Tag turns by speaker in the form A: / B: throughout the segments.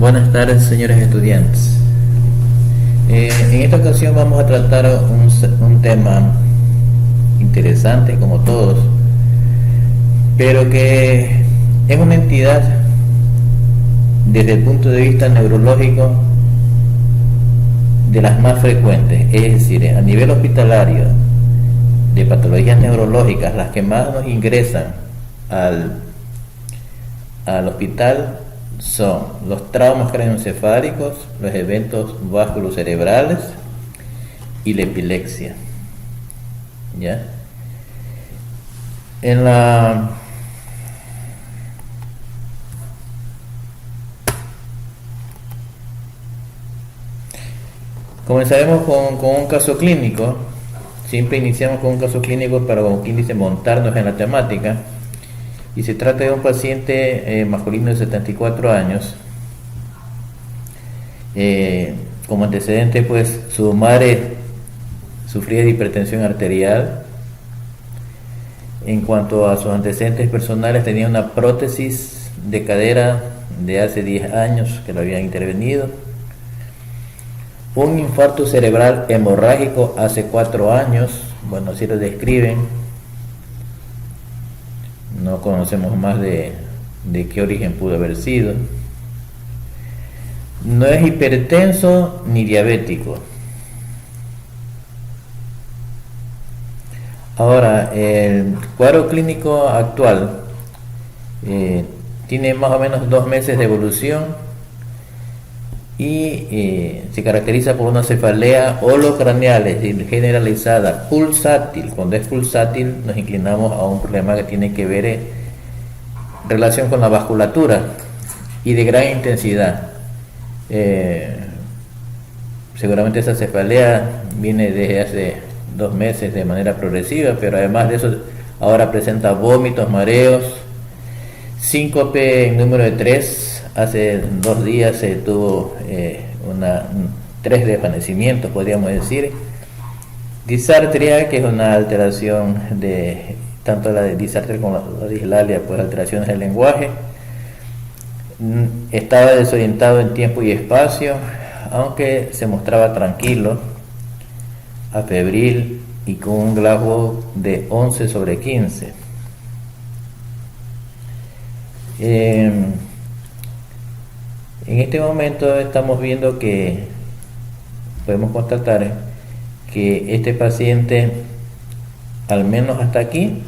A: Buenas tardes, señores estudiantes. En esta ocasión vamos a tratar un tema interesante, como todos, pero que es una entidad desde el punto de vista neurológico de las más frecuentes, es decir, a nivel hospitalario, de patologías neurológicas, las que más nos ingresan al hospital son los traumas craneoencefálicos, los eventos vasculocerebrales y la epilepsia. ¿Ya? Comenzaremos con un caso clínico. Siempre iniciamos con un caso clínico para, como quien dice, montarnos en la temática. Y se trata de un paciente masculino de 74 años. Como antecedente, pues su madre sufría de hipertensión arterial. En cuanto a sus antecedentes personales, tenía una prótesis de cadera de hace 10 años que lo habían intervenido. Un infarto cerebral hemorrágico hace 4 años, bueno, así lo describen. No conocemos más de qué origen pudo haber sido. No es hipertenso ni diabético. Ahora, el cuadro clínico actual tiene más o menos 2 meses de evolución y se caracteriza por una cefalea holocraneal generalizada, pulsátil. Cuando es pulsátil nos inclinamos a un problema que tiene que ver en relación con la vasculatura y de gran intensidad. Seguramente esa cefalea viene desde hace 2 meses de manera progresiva, pero además de eso ahora presenta vómitos, mareos, síncope en número de 3. Hace 2 días se tuvo 3 desvanecimientos, podríamos decir. Disartria, que es una alteración de tanto la de disartria como la dislalia, pues alteraciones del lenguaje. Estaba desorientado en tiempo y espacio, aunque se mostraba tranquilo, afebril y con un Glasgow de 11/15. En este momento estamos viendo que podemos constatar que este paciente, al menos hasta aquí,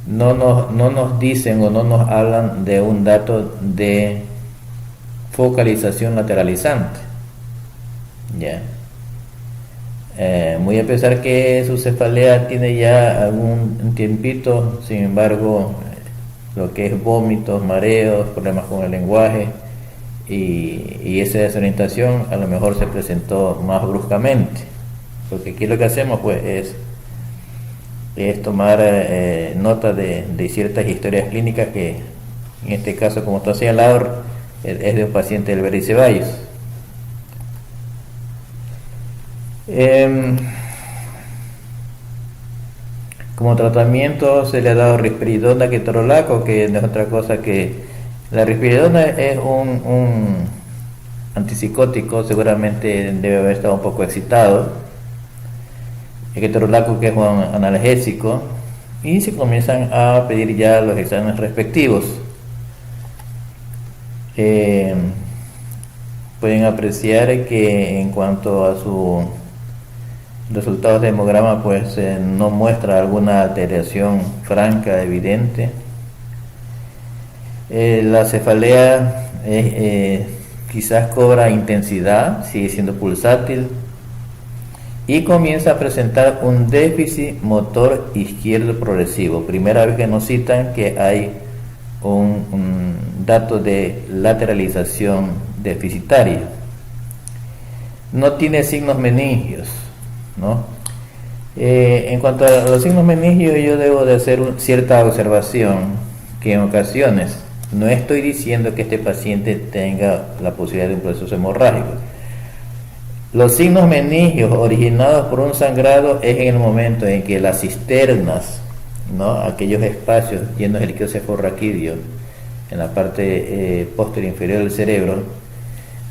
A: no nos dicen o no nos hablan de un dato de focalización lateralizante. Ya. Muy a pesar que su cefalea tiene ya algún tiempito, sin embargo, lo que es vómitos, mareos, problemas con el lenguaje y esa desorientación a lo mejor se presentó más bruscamente, porque aquí lo que hacemos pues es tomar nota de ciertas historias clínicas que en este caso, como tú has señalado, es de un paciente del Berry Ceballos. Como tratamiento se le ha dado risperidona, ketorolaco, que no es otra cosa que la risperidona es un antipsicótico, seguramente debe haber estado un poco excitado. El ketorolaco, que es un analgésico, y se comienzan a pedir ya los exámenes respectivos. Pueden apreciar que en cuanto a su resultados de hemograma, pues no muestra alguna alteración franca, evidente. La cefalea quizás cobra intensidad, sigue siendo pulsátil y comienza a presentar un déficit motor izquierdo progresivo. Primera vez que nos citan que hay un dato de lateralización deficitaria. No tiene signos meningios, ¿no? En cuanto a los signos meningios, yo debo de hacer cierta observación, que en ocasiones no estoy diciendo que este paciente tenga la posibilidad de un proceso hemorrágico. Los signos meningios originados por un sangrado es en el momento en que las cisternas, ¿no?, aquellos espacios llenos de líquido cefalorraquídeo en la parte posterior inferior del cerebro,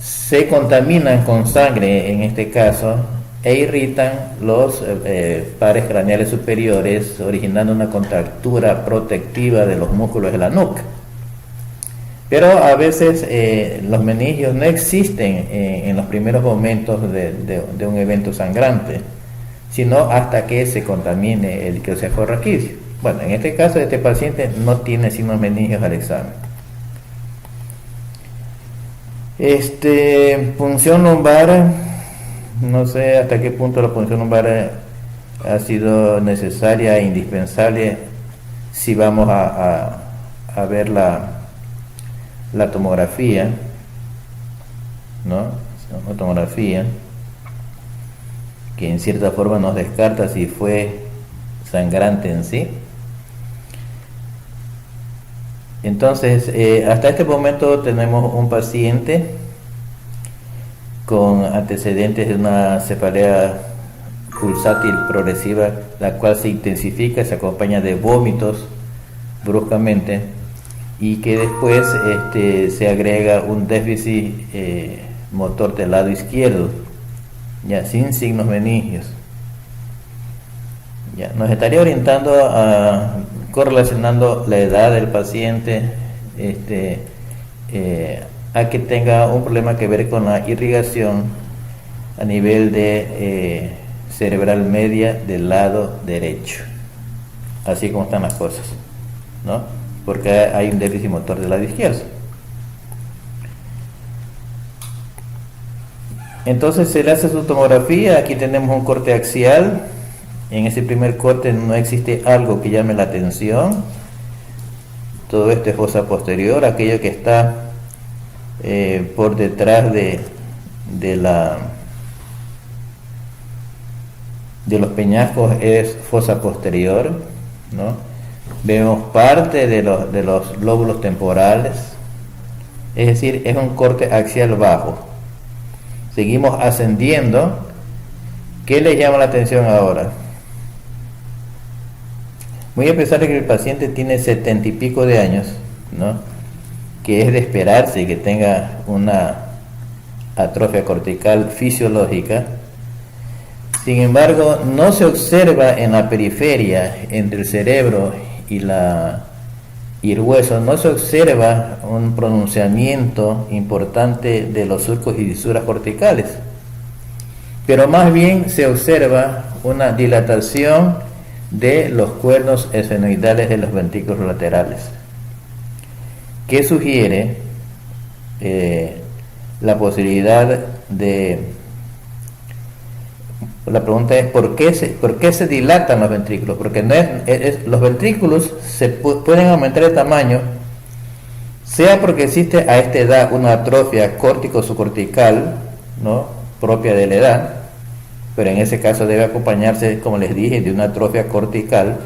A: se contaminan con sangre en este caso e irritan los pares craneales superiores, originando una contractura protectiva de los músculos de la nuca. Pero a veces los meningios no existen en los primeros momentos de un evento sangrante, sino hasta que se contamine el ictiocefalia raquídeo. Bueno, en este caso este paciente no tiene signos meningios al examen. Punción lumbar, no sé hasta qué punto la punción lumbar ha sido necesaria e indispensable si vamos a ver la tomografía, ¿no? La tomografía que en cierta forma nos descarta si fue sangrante en sí. Entonces, hasta este momento tenemos un paciente con antecedentes de una cefalea pulsátil progresiva, la cual se intensifica, se acompaña de vómitos bruscamente, y que después se agrega un déficit motor del lado izquierdo, ya sin signos meningios. Ya nos estaría orientando correlacionando la edad del paciente a que tenga un problema que ver con la irrigación a nivel de cerebral media del lado derecho, así como están las cosas, ¿no? Porque hay un déficit motor del lado izquierdo. Entonces se le hace su tomografía. Aquí tenemos un corte axial. En ese primer corte no existe algo que llame la atención. Todo esto es fosa posterior, aquello que está por detrás de los peñascos es fosa posterior, ¿no? Vemos parte de los lóbulos temporales, es decir, es un corte axial bajo. Seguimos ascendiendo. ¿Qué les llama la atención ahora? Muy a pesar de que el paciente tiene 70 y pico de años, ¿no? Que es de esperarse que tenga una atrofia cortical fisiológica, sin embargo no se observa en la periferia entre el cerebro y el hueso, no se observa un pronunciamiento importante de los surcos y fisuras corticales, pero más bien se observa una dilatación de los cuernos esfenoidales de los ventrículos laterales, que sugiere la posibilidad de... La pregunta es ¿por qué se dilatan los ventrículos? Porque los ventrículos pueden aumentar de tamaño, sea porque existe a esta edad una atrofia córtico-subcortical, ¿no? Propia de la edad, pero en ese caso debe acompañarse, como les dije, de una atrofia cortical,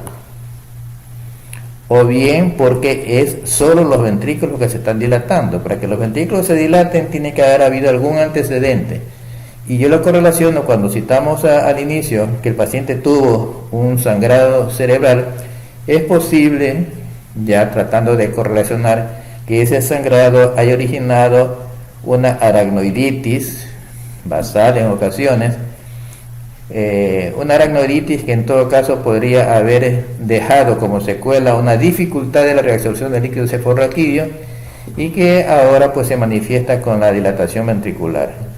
A: o bien porque es solo los ventrículos que se están dilatando. Para que los ventrículos se dilaten tiene que haber habido algún antecedente. Y yo lo correlaciono cuando citamos al inicio que el paciente tuvo un sangrado cerebral. Es posible, ya tratando de correlacionar, que ese sangrado haya originado una aracnoiditis basal en ocasiones, una aracnoiditis que en todo caso podría haber dejado como secuela una dificultad de la reabsorción del líquido cefalorraquídeo y que ahora pues se manifiesta con la dilatación ventricular.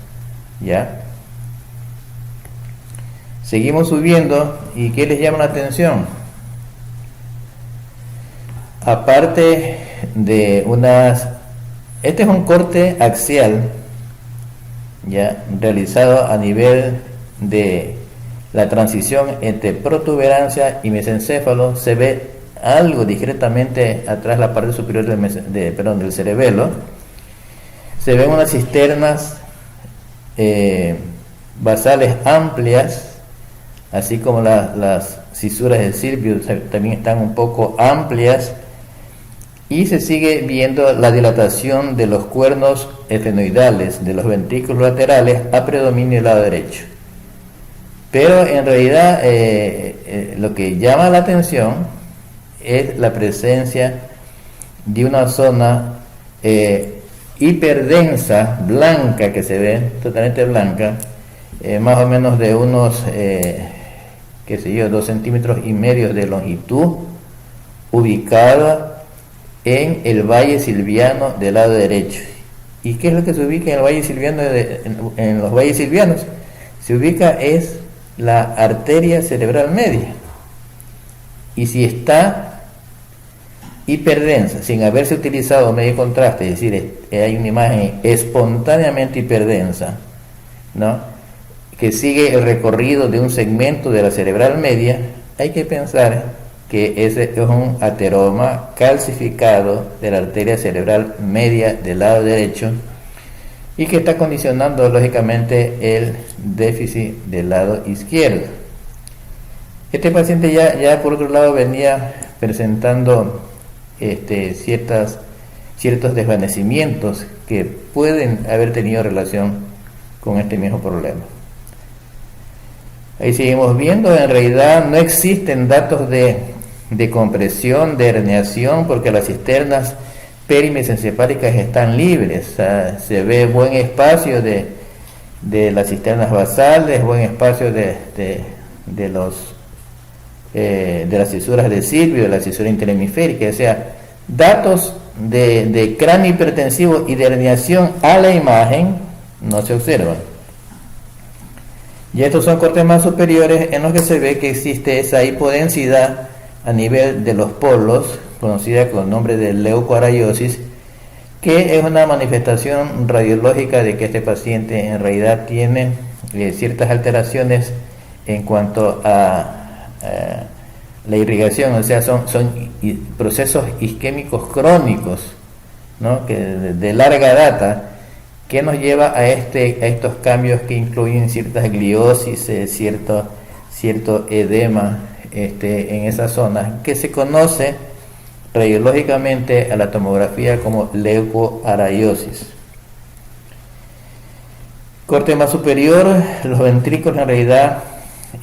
A: ¿Ya? Seguimos subiendo. ¿Y qué les llama la atención? Aparte de este es un corte axial, ya realizado a nivel de la transición entre protuberancia y mesencéfalo. Se ve algo discretamente atrás la parte superior del cerebelo. Se ven unas cisternas basales amplias, así como las cisuras del Sylvius también están un poco amplias, y se sigue viendo la dilatación de los cuernos esfenoidales de los ventrículos laterales a predominio del lado derecho. Pero en realidad lo que llama la atención es la presencia de una zona hiperdensa, blanca, que se ve totalmente blanca, más o menos de unos, qué sé yo, 2,5 centímetros de longitud, ubicada en el Valle Silviano del lado derecho. ¿Y qué es lo que se ubica en el Valle Silviano? En los valles silvianos se ubica es la arteria cerebral media. Y si está hiperdensa, sin haberse utilizado medio de contraste, es decir, hay una imagen espontáneamente hiperdensa, ¿no?, que sigue el recorrido de un segmento de la cerebral media, hay que pensar que ese es un ateroma calcificado de la arteria cerebral media del lado derecho y que está condicionando lógicamente el déficit del lado izquierdo. Este paciente ya por otro lado venía presentando ciertos desvanecimientos que pueden haber tenido relación con este mismo problema. Ahí seguimos viendo, en realidad no existen datos de compresión, de herniación, porque las cisternas perimesencefálicas están libres. O sea, se ve buen espacio de las cisternas basales, buen espacio de las cisuras de Silvio, de la cisura interhemisférica. O sea, datos de cráneo hipertensivo y de herniación a la imagen no se observan. Y estos son cortes más superiores en los que se ve que existe esa hipodensidad a nivel de los polos, conocida con el nombre de leucoaraiosis, que es una manifestación radiológica de que este paciente en realidad tiene ciertas alteraciones en cuanto a la irrigación, o sea, son procesos isquémicos crónicos, ¿no?, que de larga data, que nos lleva a estos cambios que incluyen ciertas gliosis, cierto edema en esa zona, que se conoce radiológicamente a la tomografía como leucoaraiosis. Corte más superior, los ventrículos en realidad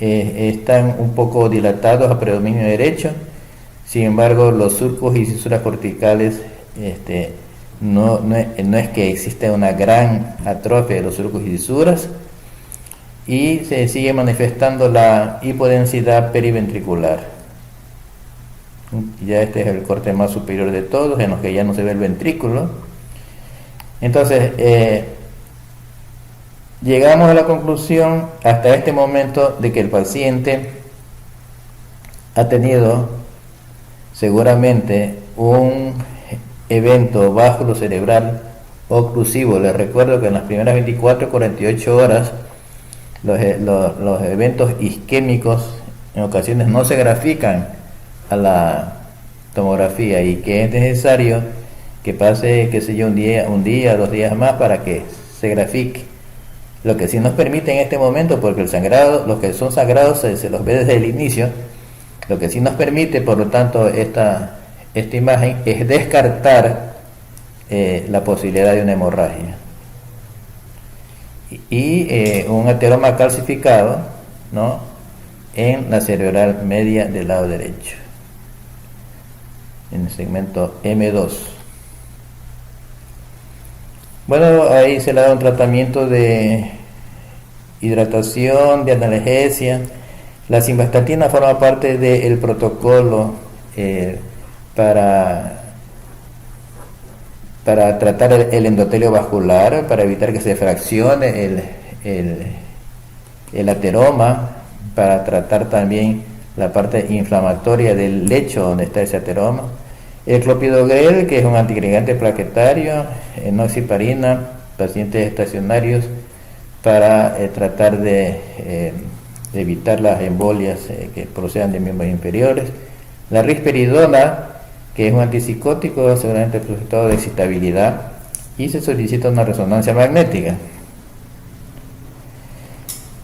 A: están un poco dilatados a predominio derecho, sin embargo los surcos y cisuras corticales no es que exista una gran atrofia de los surcos y cisuras, y se sigue manifestando la hipodensidad periventricular. Ya este es el corte más superior de todos, en los que ya no se ve el ventrículo. Entonces llegamos a la conclusión hasta este momento de que el paciente ha tenido seguramente un evento vasculocerebral oclusivo. Les recuerdo que en las primeras 24-48 horas los eventos isquémicos en ocasiones no se grafican a la tomografía y que es necesario que pase, qué sé yo, un día, 2 días más para que se grafique. Lo que sí nos permite en este momento, porque el sangrado, los que son sangrados se los ve desde el inicio, lo que sí nos permite, por lo tanto, esta imagen es descartar la posibilidad de una hemorragia y un ateroma calcificado, ¿no?, en la cerebral media del lado derecho, en el segmento M2. Bueno, ahí se le da un tratamiento de hidratación, de analgesia. La simvastatina forma parte del protocolo para tratar el endotelio vascular, para evitar que se fraccione el ateroma, para tratar también la parte inflamatoria del lecho donde está ese ateroma. El clopidogrel, que es un antiagregante plaquetario, enoxaparina, pacientes estacionarios, para tratar de evitar las embolias que procedan de miembros inferiores. La risperidona, que es un antipsicótico, seguramente por resultado de excitabilidad, y se solicita una resonancia magnética.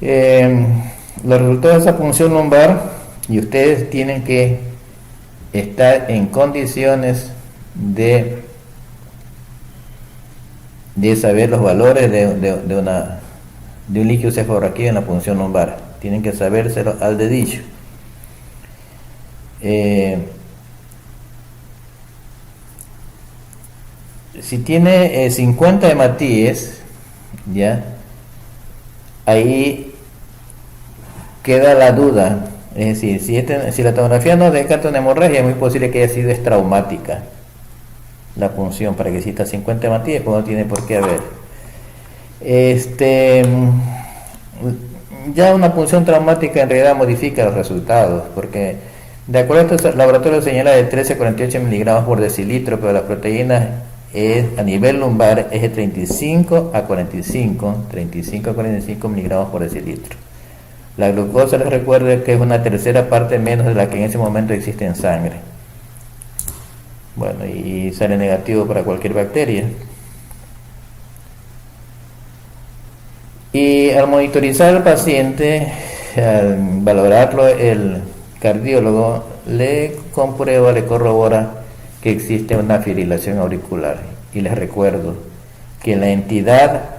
A: Los resultados de esa punción lumbar, y ustedes tienen que estar en condiciones de saber los valores de un líquido cefalorraquídeo en la punción lumbar. Tienen que sabérselo al dedillo. si tiene 50 hematíes, ya, ahí queda la duda. Es decir, si la tomografía no descarta una hemorragia, es muy posible que haya sido traumática la punción, para que exista 50 hematíes, pues no tiene por qué haber. Ya una punción traumática en realidad modifica los resultados, porque de acuerdo a estos laboratorios señala de 13 a 48 miligramos por decilitro, pero las proteínas a nivel lumbar es de 35 a 45 miligramos por decilitro. La glucosa, les recuerdo, que es una tercera parte menos de la que en ese momento existe en sangre. Bueno, y sale negativo para cualquier bacteria. Y al monitorizar al paciente, al valorarlo, el cardiólogo le comprueba, le corrobora que existe una fibrilación auricular. Y les recuerdo que la entidad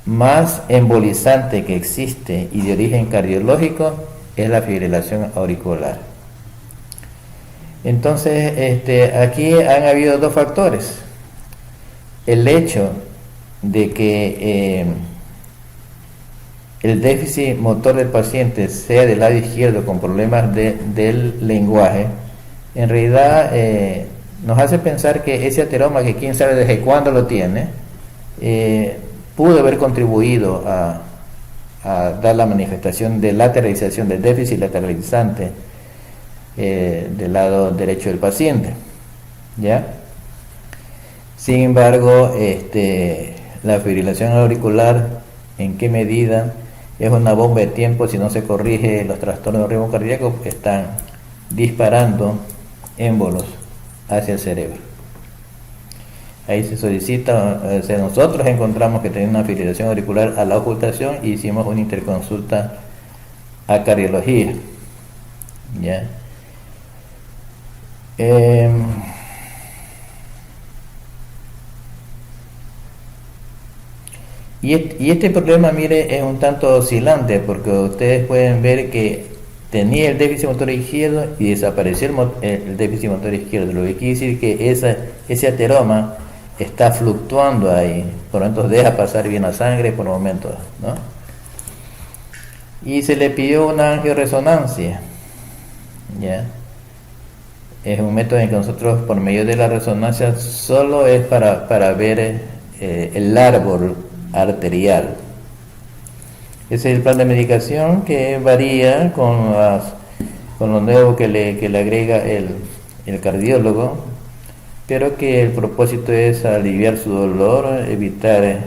A: más embolizante que existe y de origen cardiológico es la fibrilación auricular. Entonces, aquí han habido dos factores. El hecho de que el déficit motor del paciente sea del lado izquierdo con problemas del lenguaje, en realidad nos hace pensar que ese ateroma, que quién sabe desde cuándo lo tiene, pudo haber contribuido a dar la manifestación de lateralización, del déficit lateralizante del lado derecho del paciente, ¿ya? Sin embargo, la fibrilación auricular, ¿en qué medida? Es una bomba de tiempo. Si no se corrige, los trastornos de ritmo cardíaco están disparando émbolos hacia el cerebro. Ahí se solicita, nosotros encontramos que tenía una fibrilación auricular a la ocultación y hicimos una interconsulta a cardiología, ¿ya? Y este problema, mire, es un tanto oscilante, porque ustedes pueden ver que tenía el déficit motor izquierdo y desapareció el déficit motor izquierdo, lo que quiere decir que ese ateroma está fluctuando ahí, por lo tanto deja pasar bien la sangre por momentos, ¿no? Y se le pidió una angioresonancia, ¿ya? Es un método en que nosotros, por medio de la resonancia, solo es para ver el árbol arterial. Ese es el plan de medicación, que varía con lo nuevo que le agrega el cardiólogo, pero que el propósito es aliviar su dolor, evitar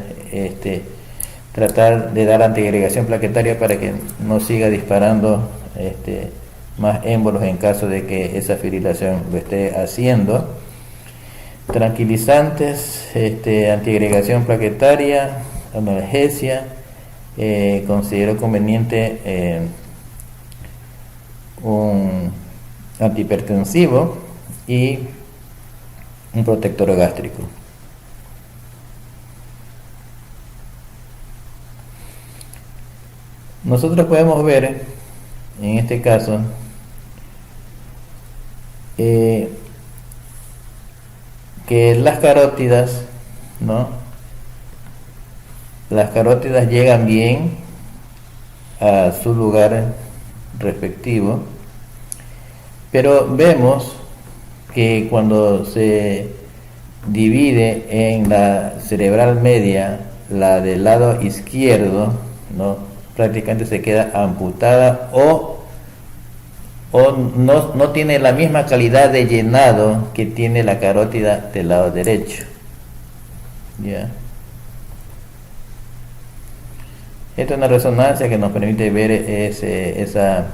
A: tratar de dar antiagregación plaquetaria para que no siga disparando más émbolos en caso de que esa fibrilación lo esté haciendo. Tranquilizantes, antiagregación plaquetaria, analgesia. Considero conveniente un antihipertensivo y un protector gástrico. Nosotros podemos ver en este caso que las carótidas, ¿no? Las carótidas llegan bien a su lugar respectivo, pero vemos que cuando se divide en la cerebral media, la del lado izquierdo, ¿no? Prácticamente se queda amputada o no tiene la misma calidad de llenado que tiene la carótida del lado derecho, ¿ya? Esta es una resonancia que nos permite ver esa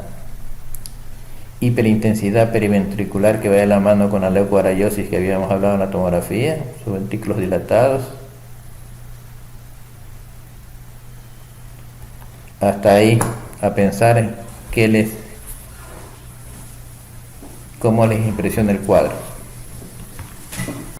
A: hiperintensidad periventricular que va de la mano con la leucoaraiosis que habíamos hablado en la tomografía, sus ventrículos dilatados. Hasta ahí, a pensar cómo les impresiona el cuadro.